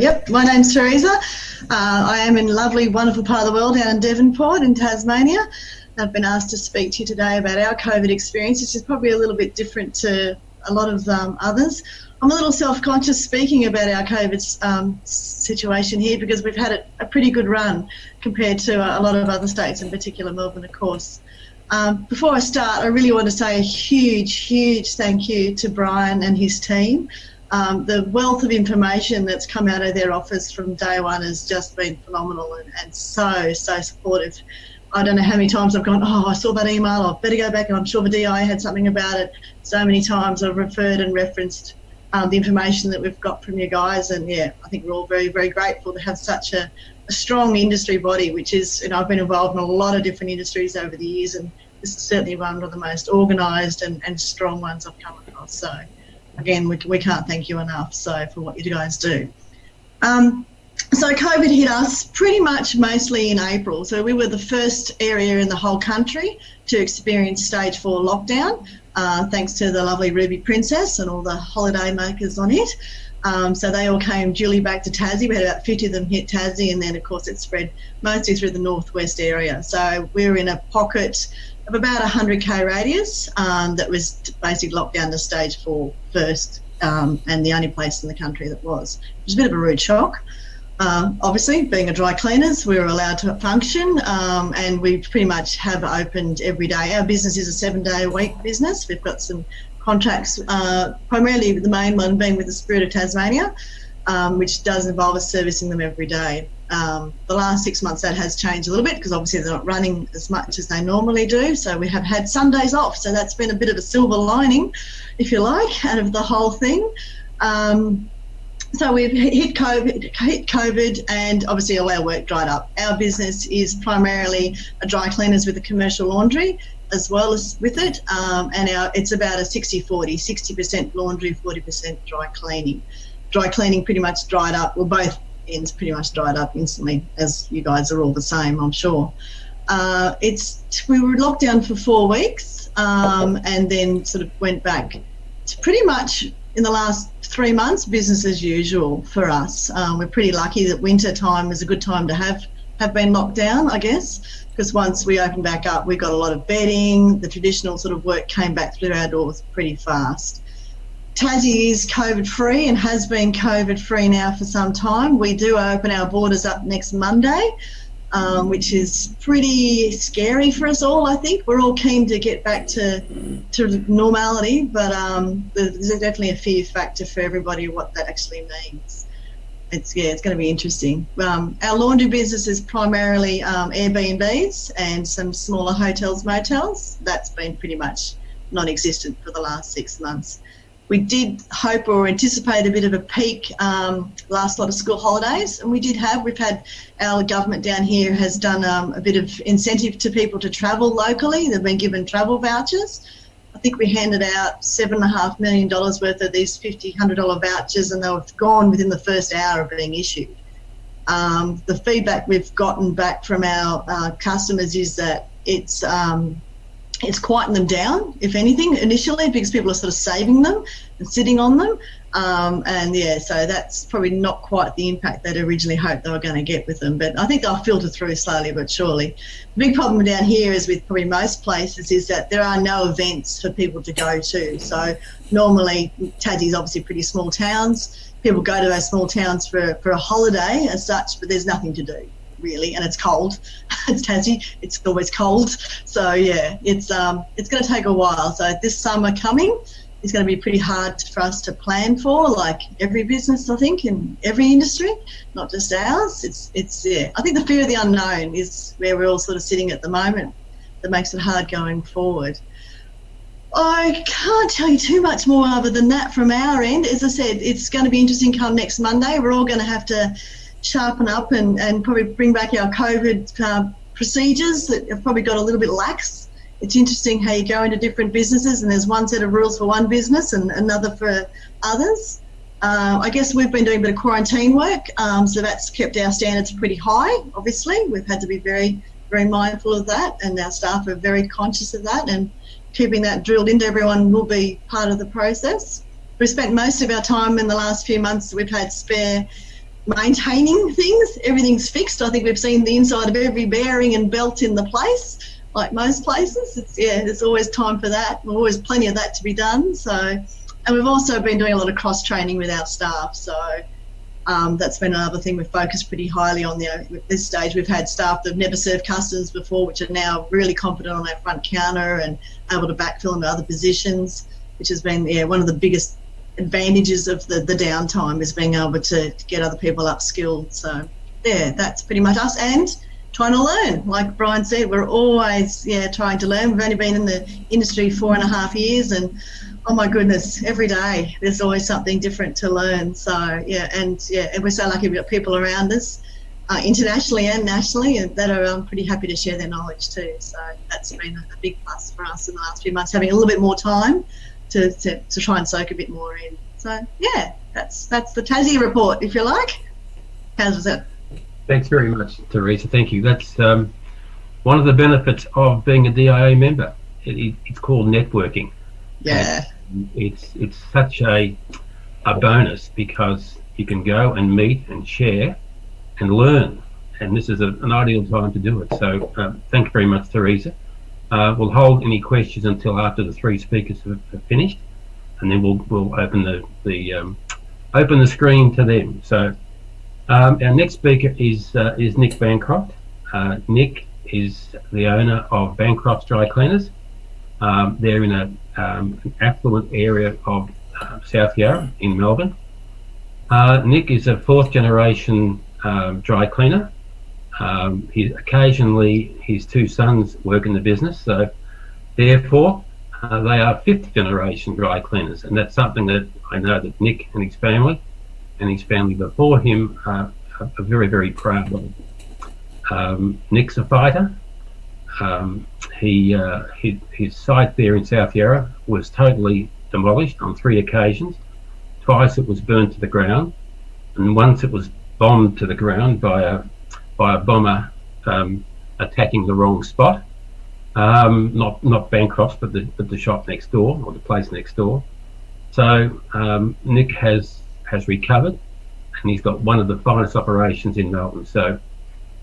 Yep, my name's Theresa. I am in lovely, wonderful part of the world down in Devonport in Tasmania. I've been asked to speak to you today about our COVID experience, which is probably a little bit different to a lot of others. I'm a little self-conscious speaking about our COVID situation here because we've had a pretty good run compared to a lot of other states, in particular Melbourne, of course. Before I start, I really want to say a huge thank you to Brian and his team. The wealth of information that's come out of their office from day one has just been phenomenal and so supportive. I don't know how many times I've gone, I saw that email, I better go back, and I'm sure the DI had something about it. So many times I've referred and referenced the information that we've got from you guys, and yeah, I think we're all very grateful to have such a strong industry body, which is, I've been involved in a lot of different industries over the years, and this is certainly one of the most organised and strong ones I've come across. So again, we can't thank you enough for what you guys do. So COVID hit us pretty much mostly in April. So we were the first area in the whole country to experience stage 4 lockdown, thanks to the lovely Ruby Princess and all the holiday makers on it. So they all came duly back to Tassie. We had about 50 of them hit Tassie, and then of course it spread mostly through the northwest area. So we were in a pocket of about 100k radius that was basically locked down to stage 4 first, and the only place in the country that was. It was a bit of a rude shock. Obviously, being a dry cleaners, we were allowed to function, and we pretty much have opened every day. Our business is a 7-day-a-week business. We've got some contracts, primarily the main one being with the Spirit of Tasmania, which does involve us servicing them every day. The last 6 months that has changed a little bit because obviously they're not running as much as they normally do, so we have had Sundays off, so that's been a bit of a silver lining, if you like, out of the whole thing. So we've hit COVID, and obviously all our work dried up. Our business is primarily a dry cleaners with a commercial laundry as well as with it, and it's about a 60-40, 60% laundry, 40% dry cleaning. Dry cleaning pretty much dried up, well, both ends pretty much dried up instantly, as you guys are all the same, I'm sure. We were locked down for 4 weeks, and then sort of went back to pretty much in the last 3 months, business as usual for us. We're pretty lucky that winter time is a good time to have been locked down, I guess, because once we opened back up, we got a lot of bedding. The traditional sort of work came back through our doors pretty fast. Tassie is COVID-free and has been COVID-free now for some time. We do open our borders up next Monday, which is pretty scary for us all, I think. We're all keen to get back to normality, but there's definitely a fear factor for everybody what that actually means. It's going to be interesting. Our laundry business is primarily Airbnbs and some smaller hotels, motels. That's been pretty much non-existent for the last 6 months. We did hope or anticipate a bit of a peak last lot of school holidays, and we've had our government down here has done a bit of incentive to people to travel locally. They've been given travel vouchers. I think we handed out $7.5 million worth of these $100 vouchers, and they were gone within the first hour of being issued. The feedback we've gotten back from our customers is that it's quietened them down, if anything, initially, because people are sort of saving them and sitting on them. So that's probably not quite the impact they'd originally hoped they were going to get with them. But I think they'll filter through slowly but surely. The big problem down here is with probably most places is that there are no events for people to go to. So normally, Tassie's obviously pretty small towns. People go to those small towns for a holiday as such, but there's nothing to do, really, and it's cold. It's Tassie, it's always cold. So yeah, it's going to take a while. So this summer coming is going to be pretty hard for us to plan for, like every business, I think, in every industry, not just ours. I think the fear of the unknown is where we're all sort of sitting at the moment. That makes it hard going forward. I can't tell you too much more other than that from our end. As I said, it's going to be interesting come next Monday. We're all going to have to sharpen up and probably bring back our COVID procedures that have probably got a little bit lax. It's interesting how you go into different businesses and there's one set of rules for one business and another for others. I guess we've been doing a bit of quarantine work, so that's kept our standards pretty high, obviously. We've had to be very, very mindful of that, and our staff are very conscious of that, and keeping that drilled into everyone will be part of the process. We've spent most of our time in the last few months we've had spare maintaining things. Everything's fixed. I think we've seen the inside of every bearing and belt in the place, like most places. There's always time for that. There's always plenty of that to be done. So, and we've also been doing a lot of cross training with our staff. So that's been another thing we've focused pretty highly on. At this stage, we've had staff that have never served customers before, which are now really competent on our front counter and able to backfill into other positions, which has been one of the biggest advantages of the downtime, is being able to get other people upskilled. So that's pretty much us, and trying to learn. Like Brian said, we're always trying to learn. We've only been in the industry 4.5 years, and oh my goodness, every day there's always something different to learn. So and we're so lucky we've got people around us internationally and nationally that are pretty happy to share their knowledge too. So that's been a big plus for us in the last few months, having a little bit more time to try and soak a bit more in. So that's the Tassie report, if you like. How's it? Thanks very much, Theresa. Thank you. That's one of the benefits of being a DIA member. It's called networking. Yeah. And it's such a bonus, because you can go and meet and share and learn, and this is an ideal time to do it. So thank you very much, Theresa. We'll hold any questions until after the three speakers have finished, and then we'll open the screen to them. So our next speaker is Nick Bancroft. Nick is the owner of Bancroft Dry Cleaners. They're in an affluent area of South Yarra in Melbourne. Nick is a fourth generation dry cleaner. Occasionally his two sons work in the business, so therefore they are fifth generation dry cleaners, and that's something that I know that Nick and his family before him are very, very proud of. Nick's a fighter. His site there in South Yarra was totally demolished on 3 occasions. Twice it was burnt to the ground, and once it was bombed to the ground by a bomber attacking the wrong spot. Not Bancroft's, but the shop next door, or the place next door. So Nick has recovered, and he's got one of the finest operations in Melbourne. So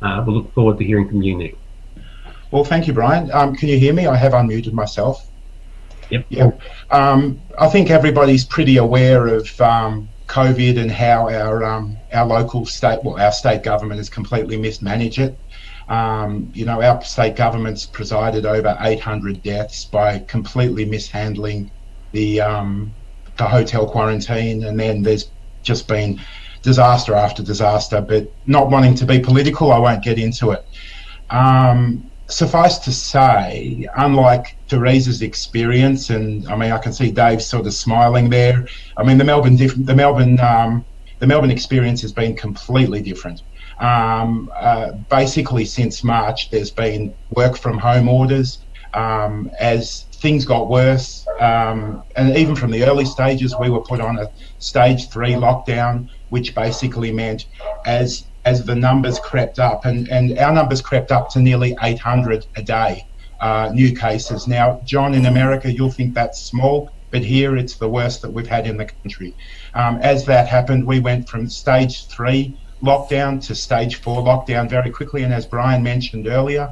we'll look forward to hearing from you, Nick. Well, thank you, Brian. Can you hear me? I have unmuted myself. Yep. Yeah. I think everybody's pretty aware of COVID and how our local our state government has completely mismanaged it. Our state government's presided over 800 deaths by completely mishandling the hotel quarantine, and then there's just been disaster after disaster. But not wanting to be political, I won't get into it. Suffice to say, unlike Theresa's experience, and I mean, I can see Dave sort of smiling there. I mean, the Melbourne experience has been completely different. Basically, since March, there's been work from home orders. As things got worse, and even from the early stages, we were put on a stage 3 lockdown, which basically meant as the numbers crept up, and our numbers crept up to nearly 800 a day, new cases. Now, John, in America, you'll think that's small, but here it's the worst that we've had in the country. As that happened, we went from stage 3 lockdown to stage 4 lockdown very quickly, and as Brian mentioned earlier,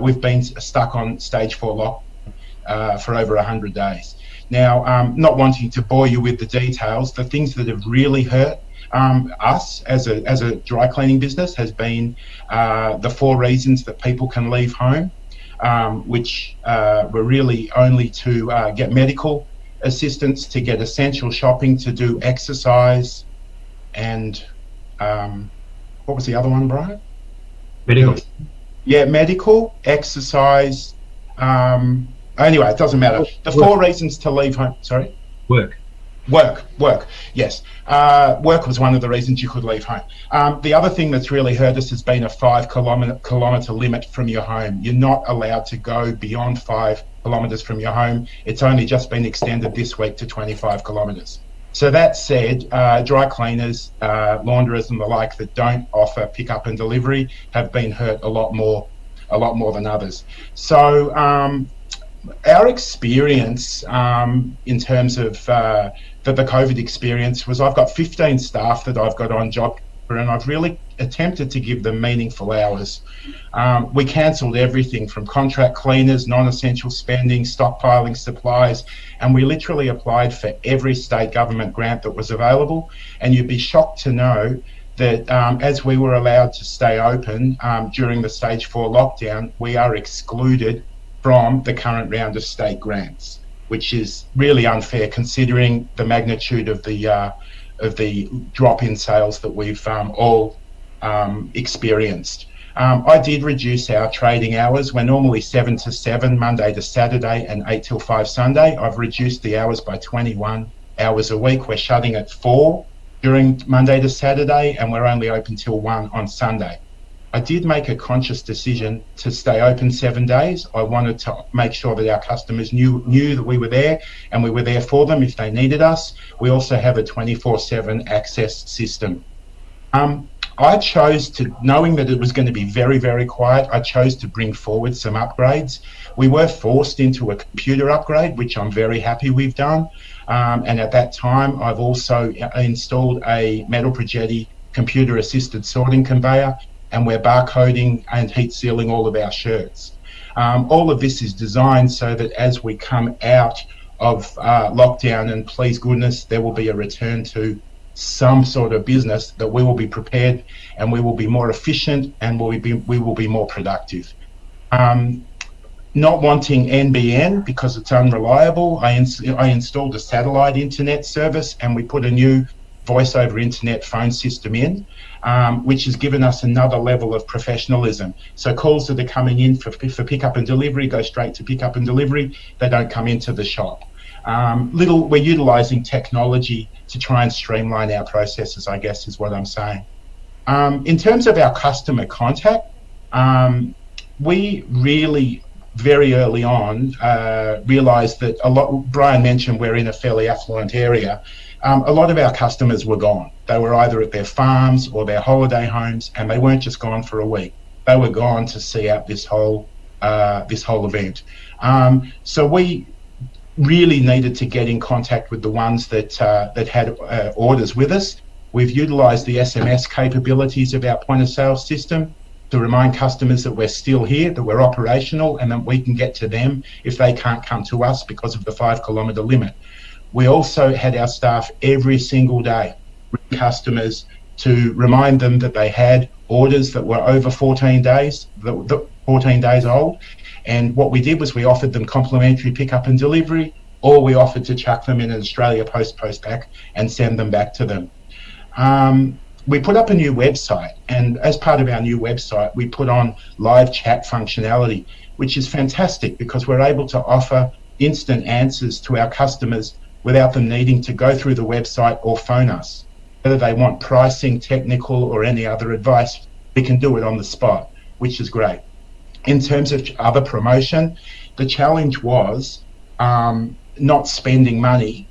we've been stuck on stage 4 lockdown for over 100 days. Now, not wanting to bore you with the details, the things that have really hurt us as a dry cleaning business has been the 4 reasons that people can leave home, which were really only to get medical assistance, to get essential shopping, to do exercise, and what was the other one, Brian? Medical. Yeah, medical, exercise. Anyway, it doesn't matter. The 4 reasons to leave home. Sorry? Work. Yes. Work was one of the reasons you could leave home. The other thing that's really hurt us has been a 5 kilometre limit from your home. You're not allowed to go beyond 5 kilometres from your home. It's only just been extended this week to 25 kilometres. So that said, dry cleaners, launderers and the like that don't offer pickup and delivery have been hurt a lot more than others. So our experience in terms of the COVID experience was, I've got 15 staff that I've got on and I've really attempted to give them meaningful hours. We cancelled everything from contract cleaners, non-essential spending, stockpiling supplies, and we literally applied for every state government grant that was available. And you'd be shocked to know that as we were allowed to stay open during the stage 4 lockdown, we are excluded from the current round of state grants, which is really unfair considering the magnitude of the drop in sales that we've all experienced. I did reduce our trading hours. We're normally 7 to 7 Monday to Saturday and 8 till 5 Sunday. I've reduced the hours by 21 hours a week. We're shutting at 4 during Monday to Saturday, and we're only open till 1 on Sunday. I did make a conscious decision to stay open 7 days. I wanted to make sure that our customers knew that we were there, and we were there for them if they needed us. We also have a 24/7 access system. I chose to, knowing that it was going to be very, very quiet, I chose to bring forward some upgrades. We were forced into a computer upgrade, which I'm very happy we've done. And at that time, I've also installed a metal projetti computer-assisted sorting conveyor, and we're barcoding and heat sealing all of our shirts. All of this is designed so that as we come out of lockdown, and please goodness, there will be a return to some sort of business, that we will be prepared and we will be more efficient and we will be more productive. Not wanting NBN because it's unreliable, I installed a satellite internet service, and we put a new voice over internet phone system in, which has given us another level of professionalism. So calls that are coming in for pickup and delivery go straight to pickup and delivery. They don't come into the shop. We're utilising technology to try and streamline our processes, I guess is what I'm saying. In terms of our customer contact, we really very early on realised that Brian mentioned we're in a fairly affluent area. A lot of our customers were gone. They were either at their farms or their holiday homes, and they weren't just gone for a week. They were gone to see out this whole event. So we really needed to get in contact with the ones that had orders with us. We've utilised the SMS capabilities of our point of sale system to remind customers that we're still here, that we're operational, and that we can get to them if they can't come to us because of the 5 kilometre limit. We also had our staff every single day ring customers to remind them that they had orders that were over 14 days, 14 days old. And what we did was we offered them complimentary pickup and delivery, or we offered to chuck them in an Australia Post pack and send them back to them. We put up a new website, and as part of our new website, we put on live chat functionality, which is fantastic because we're able to offer instant answers to our customers without them needing to go through the website or phone us. Whether they want pricing, technical, or any other advice, we can do it on the spot, which is great. In terms of other promotion, the challenge was not spending money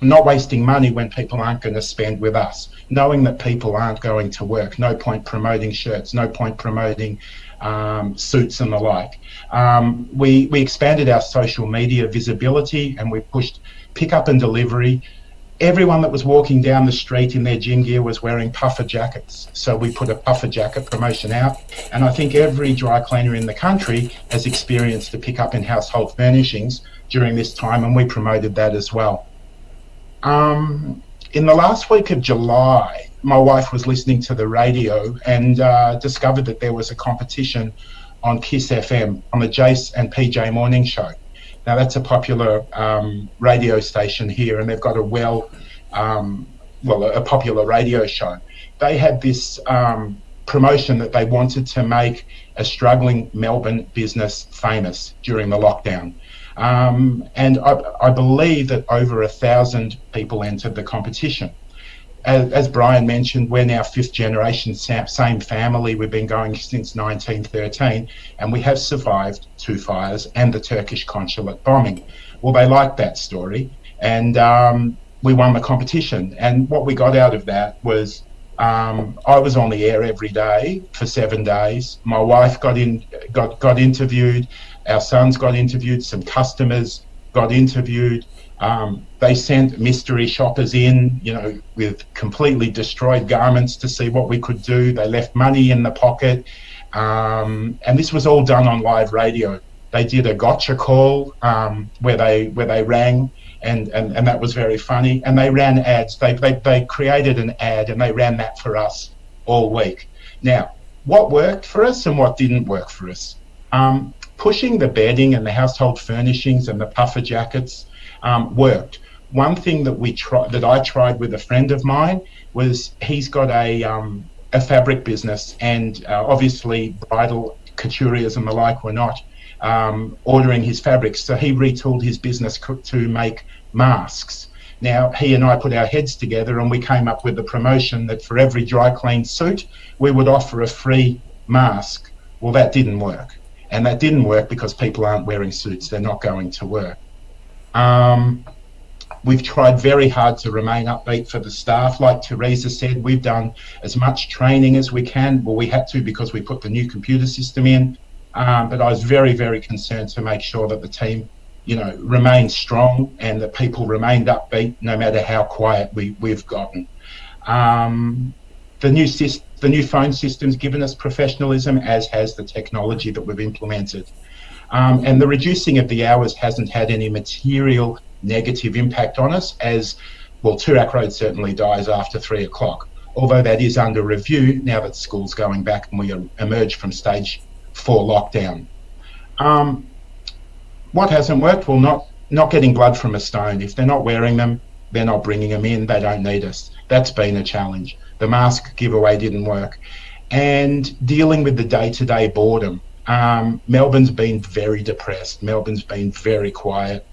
not wasting money when people aren't going to spend with us. Knowing that people aren't going to work, no point promoting shirts, no point promoting suits and the like. We expanded our social media visibility, and we pushed pickup and delivery. Everyone that was walking down the street in their gym gear was wearing puffer jackets. So we put a puffer jacket promotion out. And I think every dry cleaner in the country has experienced the pickup in household furnishings during this time, and we promoted that as well. In the last week of July, my wife was listening to the radio and discovered that there was a competition on Kiss FM on the Jace and PJ morning show. Now that's a popular radio station here, and they've got a popular radio show. They had this promotion that they wanted to make a struggling Melbourne business famous during the lockdown. And I believe that over 1,000 people entered the competition. As Brian mentioned, we're now 5th generation, same family. We've been going since 1913, and we have survived 2 fires and the Turkish consulate bombing. Well, they liked that story, and we won the competition. And what we got out of that was I was on the air every day for 7 days. My wife got interviewed. Our sons got interviewed. Some customers got interviewed. They sent mystery shoppers in, with completely destroyed garments to see what we could do. They left money in the pocket. And this was all done on live radio. They did a gotcha call where they rang, and that was very funny. And they ran ads. They created an ad and they ran that for us all week. Now, what worked for us and what didn't work for us? Pushing the bedding and the household furnishings and the puffer jackets worked. One thing that I tried with a friend of mine was he's got a fabric business, and obviously bridal couturiers and the like were not ordering his fabrics, so he retooled his business to make masks. Now, he and I put our heads together and we came up with the promotion that for every dry clean suit, we would offer a free mask. Well, that didn't work. And that didn't work because people aren't wearing suits. They're not going to work. We've tried very hard to remain upbeat for the staff. Like Theresa said, we've done as much training as we can. Well, we had to because we put the new computer system in. But I was very, very concerned to make sure that the team remained strong and that people remained upbeat no matter how quiet we've gotten. The new phone system's given us professionalism, as has the technology that we've implemented. And the reducing of the hours hasn't had any material negative impact on us, as well, Toorak Road certainly dies after 3 o'clock, although that is under review now that school's going back and we emerge from stage 4 lockdown. What hasn't worked? Well, not getting blood from a stone. If they're not wearing them, they're not bringing them in, they don't need us. That's been a challenge. The mask giveaway didn't work. And dealing with the day-to-day boredom. Melbourne's been very depressed. Melbourne's been very quiet.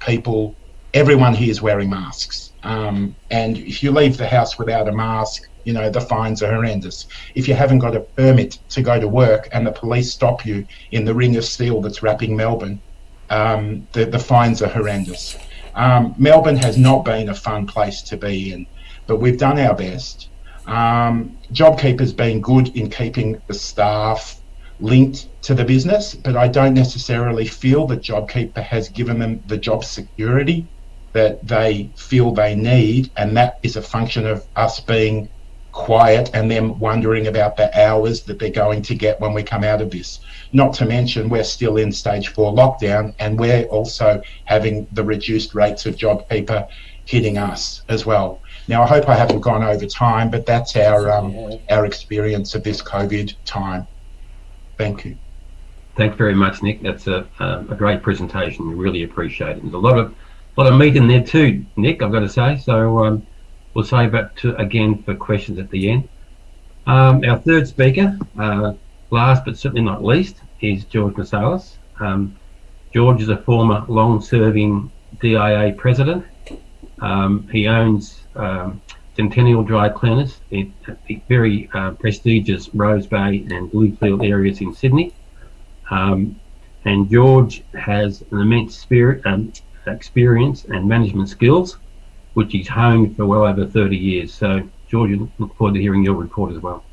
Everyone here is wearing masks. And if you leave the house without a mask, the fines are horrendous. If you haven't got a permit to go to work and the police stop you in the ring of steel that's wrapping Melbourne, the fines are horrendous. Melbourne has not been a fun place to be in, but we've done our best. JobKeeper's been good in keeping the staff linked to the business, but I don't necessarily feel that JobKeeper has given them the job security that they feel they need, and that is a function of us being quiet and them wondering about the hours that they're going to get when we come out of this. Not to mention we're still in stage 4 lockdown, and we're also having the reduced rates of JobKeeper hitting us as well. Now, I hope I haven't gone over time, but that's our experience of this COVID time. Thank you. Thanks very much, Nick. That's a great presentation. We really appreciate it. There's a lot of meat in there too, Nick, I've got to say. So we'll save that again for questions at the end. Our third speaker, last but certainly not least, is George Masselos. George is a former long-serving DIA president. He owns Centennial Dry Cleaners in the very prestigious Rose Bay and Bluefield areas in Sydney. And George has an immense experience and management skills, which he's honed for well over 30 years. So, George, I look forward to hearing your report as well.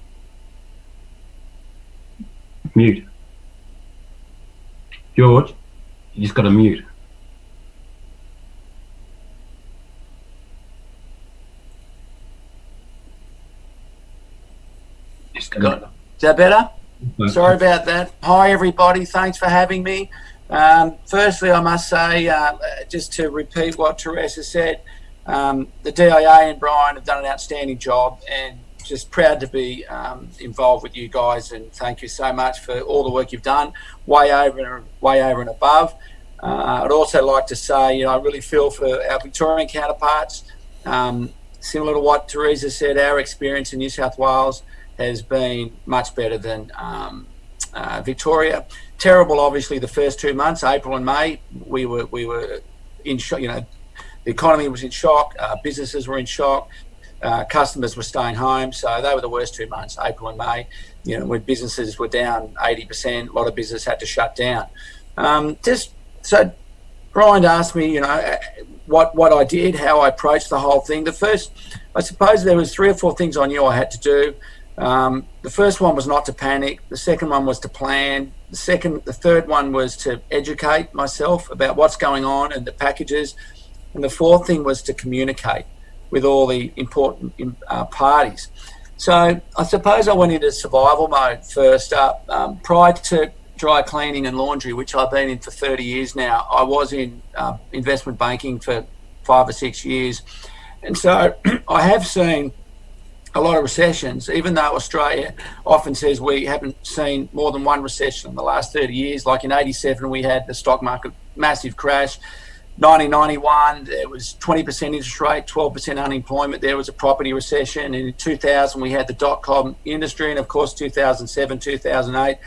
Mute. George, you just got to mute. Is that better? Sorry about that. Hi, everybody. Thanks for having me. Firstly, I must say, just to repeat what Theresa said, the DIA and Brian have done an outstanding job, and just proud to be involved with you guys, and thank you so much for all the work you've done, way over and above. I'd also like to say, I really feel for our Victorian counterparts. Similar to what Theresa said, our experience in New South Wales has been much better than Victoria. Terrible, obviously, the first 2 months, April and May. We were in shock. The economy was in shock. Businesses were in shock. Customers were staying home, so they were the worst 2 months, April and May. When businesses were down 80%, a lot of business had to shut down. So Brian asked me, what I did, how I approached the whole thing. I suppose there was 3 or 4 things I knew I had to do. The first one was not to panic. The second one was to plan. The third one was to educate myself about what's going on and the packages. And the fourth thing was to communicate with all the important parties. So I suppose I went into survival mode first up. Prior to dry cleaning and laundry, which I've been in for 30 years now, I was in investment banking for 5 or 6 years. And so I have seen a lot of recessions, even though Australia often says we haven't seen more than one recession in the last 30 years. Like in 87, we had the stock market massive crash. 1991, there was 20% interest rate, 12% unemployment. There was a property recession. And in 2000, we had the dot-com industry. And of course, 2007, 2008,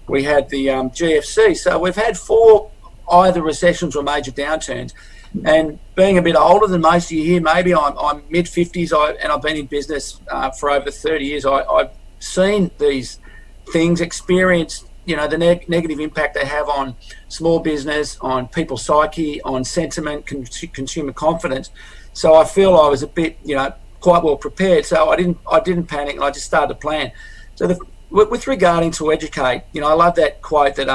we had the GFC. So we've had 4 either recessions or major downturns. And being a bit older than most of you here, maybe I'm mid-50s, and I've been in business for over 30 years. I've seen these things, experienced, the negative impact they have on small business, on people's psyche, on sentiment, consumer confidence. So I feel I was a bit, quite well prepared. So I didn't panic, and I just started to plan. So with regarding to educate, I love that quote that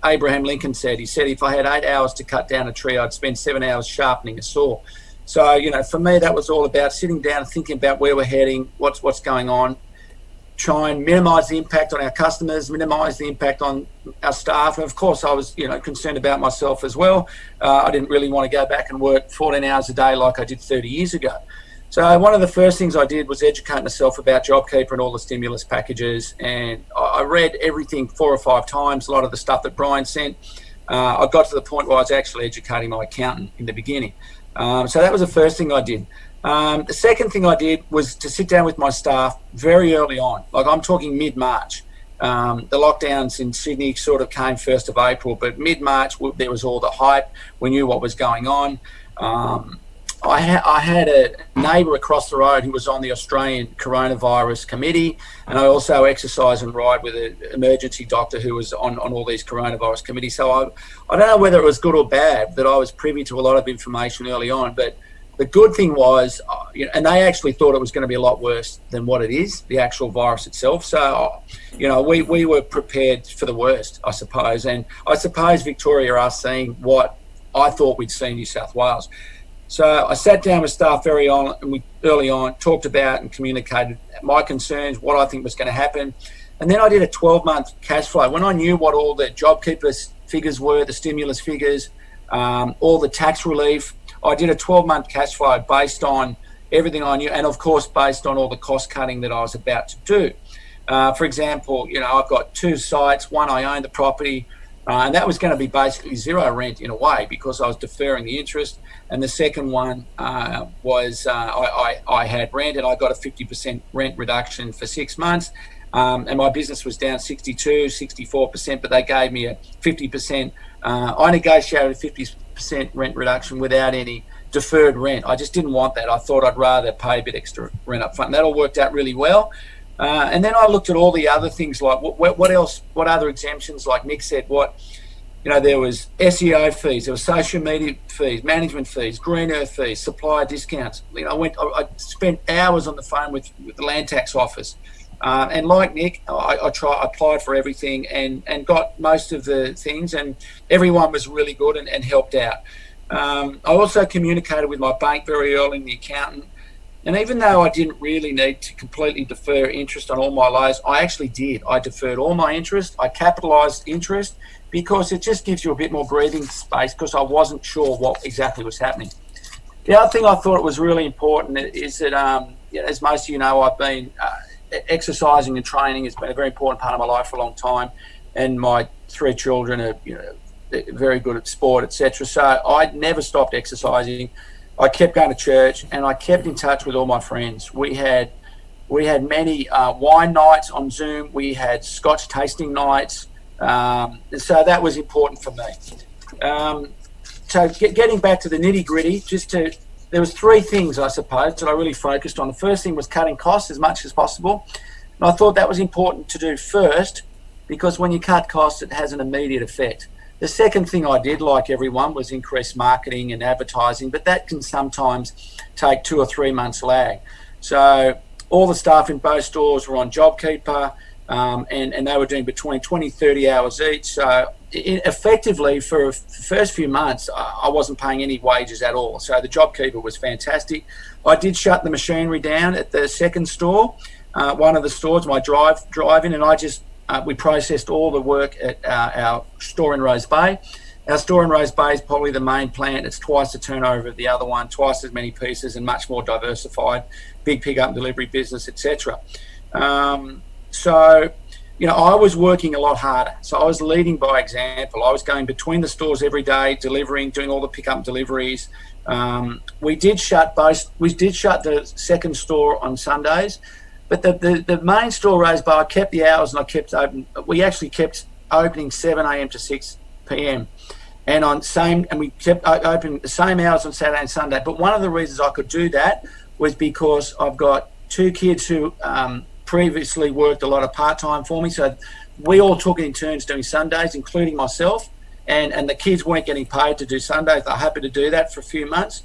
Abraham Lincoln said. He said, if I had 8 hours to cut down a tree, I'd spend 7 hours sharpening a saw. So, for me, that was all about sitting down and thinking about where we're heading, what's going on, try and minimise the impact on our customers, minimise the impact on our staff. And of course, I was, concerned about myself as well. I didn't really want to go back and work 14 hours a day like I did 30 years ago. So one of the first things I did was educate myself about JobKeeper and all the stimulus packages. And I read everything 4 or 5 times, a lot of the stuff that Brian sent. I got to the point where I was actually educating my accountant in the beginning. So that was the first thing I did. The second thing I did was to sit down with my staff very early on. Like I'm talking mid-March. The lockdowns in Sydney sort of came 1st of April, but mid-March there was all the hype. We knew what was going on. I had a neighbour across the road who was on the Australian coronavirus committee, and I also exercise and ride with an emergency doctor who was on all these coronavirus committees. So I don't know whether it was good or bad that I was privy to a lot of information early on, but the good thing was, and they actually thought it was going to be a lot worse than what it is, the actual virus itself. So, we were prepared for the worst, I suppose. And I suppose Victoria are seeing what I thought we'd see in New South Wales. So I sat down with staff early on, talked about and communicated my concerns, what I think was going to happen. And then I did a 12-month cash flow. When I knew what all the JobKeeper figures were, the stimulus figures, all the tax relief, I did a 12-month cash flow based on everything I knew, and of course based on all the cost cutting that I was about to do. For example, I've got 2 sites. One, I own the property, and that was going to be basically zero rent in a way because I was deferring the interest. And the second one was I had rent, and I got a 50% rent reduction for 6 months. And my business was down 64%, but they gave me a 50%. I negotiated a 50% rent reduction without any deferred rent. I just didn't want that. I thought I'd rather pay a bit extra rent up front. And that all worked out really well. And then I looked at all the other things, like what else, what other exemptions, like Nick said, there was SEO fees, there was social media fees, management fees, green earth fees, supplier discounts. I spent hours on the phone with the land tax office. And like Nick, I applied for everything and got most of the things, and everyone was really good and helped out. I also communicated with my bank very early, and the accountant. And even though I didn't really need to completely defer interest on all my loans, I actually did. I deferred all my interest. I capitalised interest because it just gives you a bit more breathing space because I wasn't sure what exactly was happening. The other thing I thought was really important is that, as most of you know, I've been exercising and training has been a very important part of my life for a long time, and my 3 children are very good at sport, etc. So I never stopped exercising. I kept going to church, and I kept in touch with all my friends. We had many wine nights on Zoom. We had Scotch tasting nights. So that was important for me. So getting back to the nitty gritty, there was 3 things, I suppose, that I really focused on. The first thing was cutting costs as much as possible. And I thought that was important to do first because when you cut costs, it has an immediate effect. The second thing I did, like everyone, was increase marketing and advertising, but that can sometimes take 2 or 3 months lag. So all the staff in both stores were on JobKeeper. and they were doing between 20, 30 hours each. So effectively, for the first few months, I wasn't paying any wages at all. So the JobKeeper was fantastic. I did shut the machinery down at the second store, one of the stores, my drive-in, and we processed all the work at our store in Rose Bay. Our store in Rose Bay is probably the main plant. It's twice the turnover of the other one, twice as many pieces, and much more diversified, big pick-up and delivery business, etc. So, I was working a lot harder. So I was leading by example. I was going between the stores every day, delivering, doing all the pick-up deliveries. We did shut the second store on Sundays, but the main store, Rose Bay, I kept the hours and I kept open. We actually kept opening 7 a.m. to 6 p.m. and we kept open the same hours on Saturday and Sunday. But one of the reasons I could do that was because I've got 2 kids who previously worked a lot of part-time for me, so we all took it in turns doing Sundays, including myself, and the kids weren't getting paid to do Sundays. They're happy to do that for a few months,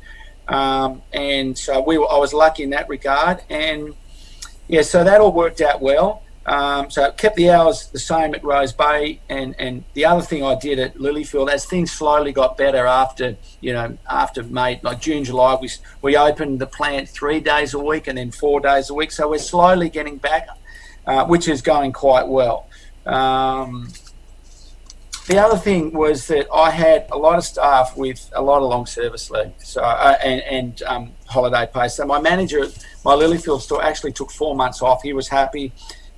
and so I was lucky in that regard, and yeah, so that all worked out well. So it kept the hours the same at Rose Bay, and the other thing I did at Lilyfield, as things slowly got better after May, like June, July, we opened the plant 3 days a week and then 4 days a week. So we're slowly getting back, which is going quite well. The other thing was that I had a lot of staff with a lot of long service leave, and holiday pay. So my manager at my Lilyfield store actually took 4 months off. He was happy.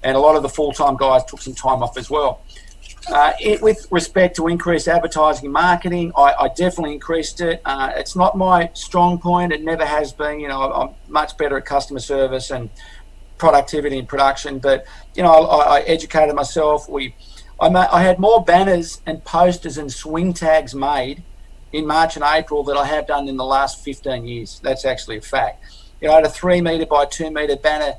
And a lot of the full-time guys took some time off as well. With respect to increased advertising and marketing, I definitely increased it. It's not my strong point. It never has been. I'm much better at customer service and productivity and production. But, I educated myself. I had more banners and posters and swing tags made in March and April than I have done in the last 15 years. That's actually a fact. I had a 3 metre by 2 metre banner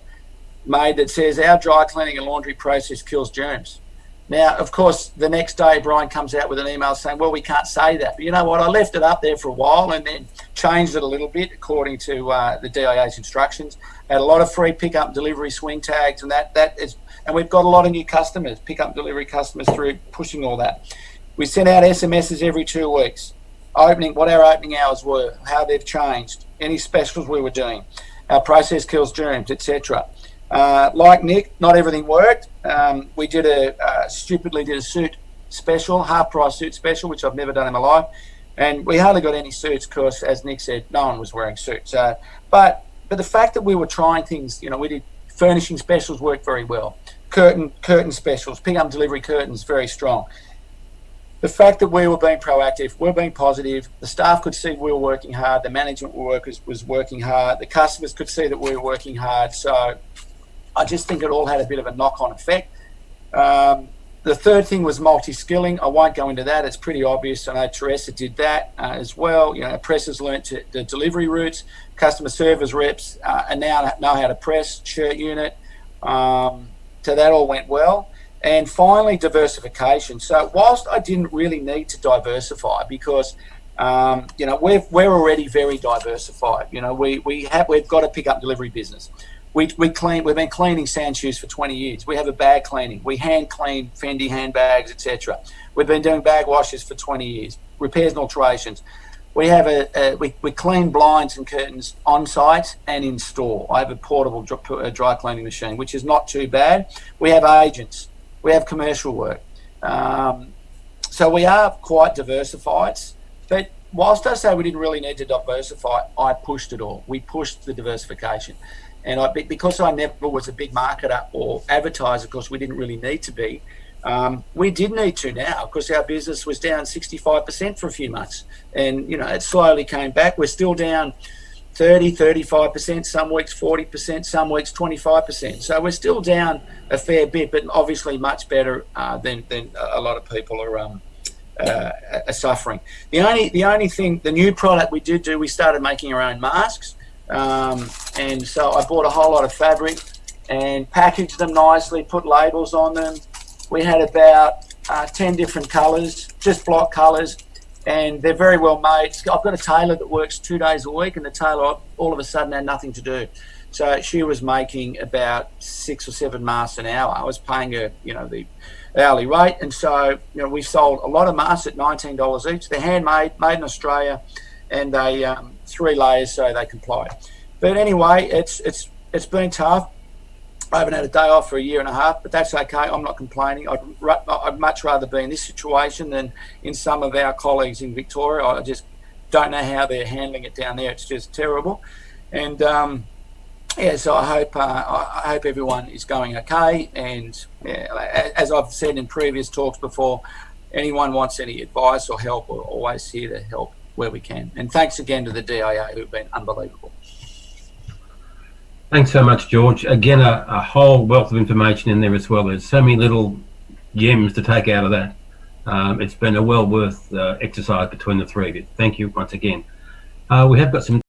made that says our dry cleaning and laundry process kills germs. Now, of course, the next day Brian comes out with an email saying, well, we can't say that. But you know what? I left it up there for a while and then changed it a little bit according to the DIA's instructions. Had a lot of free pickup delivery swing tags, and and we've got a lot of new customers, pickup delivery customers, through pushing all that. We sent out SMSs every 2 weeks, what our opening hours were, how they've changed, any specials we were doing, our process kills germs, etc. Like Nick, not everything worked. We stupidly did a suit special, half-price suit special, which I've never done in my life, and we hardly got any suits because, as Nick said, no one was wearing suits. But the fact that we were trying things, we did furnishing specials, worked very well. Curtain specials, pick-up delivery curtains, very strong. The fact that we were being proactive, we were being positive, the staff could see we were working hard, the management was working hard, the customers could see that we were working hard. So I just think it all had a bit of a knock-on effect. The third thing was multi-skilling. I won't go into that. It's pretty obvious. I know Theresa did that as well. Pressers learnt the delivery routes. Customer service reps and now know how to press, shirt unit. So that all went well. And finally, diversification. So whilst I didn't really need to diversify because, we're already very diversified. We've got a pick-up delivery business. We've been cleaning sand shoes for 20 years. We have a bag cleaning. We hand clean Fendi handbags, etc. We've been doing bag washes for 20 years, repairs and alterations. We have we clean blinds and curtains on site and in store. I have a portable dry cleaning machine, which is not too bad. We have agents. We have commercial work. So we are quite diversified. But whilst I say we didn't really need to diversify, I pushed it all. We pushed the diversification. And because I never was a big marketer or advertiser, because we didn't really need to be, we did need to now because our business was down 65% for a few months. And, it slowly came back. We're still down 30, 35%, some weeks 40%, some weeks 25%. So we're still down a fair bit, but obviously much better than a lot of people are suffering. The only thing, the new product we did do, we started making our own masks. And so I bought a whole lot of fabric and packaged them nicely, put labels on them. We had about 10 different colours, just block colours, and they're very well made. I've got a tailor that works 2 days a week, and the tailor all of a sudden had nothing to do. So she was making about 6 or 7 masks an hour. I was paying her, the hourly rate, and so we sold a lot of masks at $19 each. They're handmade, made in Australia, and they 3 layers, so they comply. But anyway, it's been tough. I haven't had a day off for 1.5 years, but that's okay. I'm not complaining. I'd much rather be in this situation than in some of our colleagues in Victoria. I just don't know how they're handling it down there. It's just terrible. And so I hope everyone is going okay. And as I've said in previous talks before, anyone wants any advice or help, we're always here to help where we can. And thanks again to the DIA, who've been unbelievable. Thanks so much, George. Again, a whole wealth of information in there as well. There's so many little gems to take out of that. It's been a well worth exercise between the three of you. Thank you once again. We have got some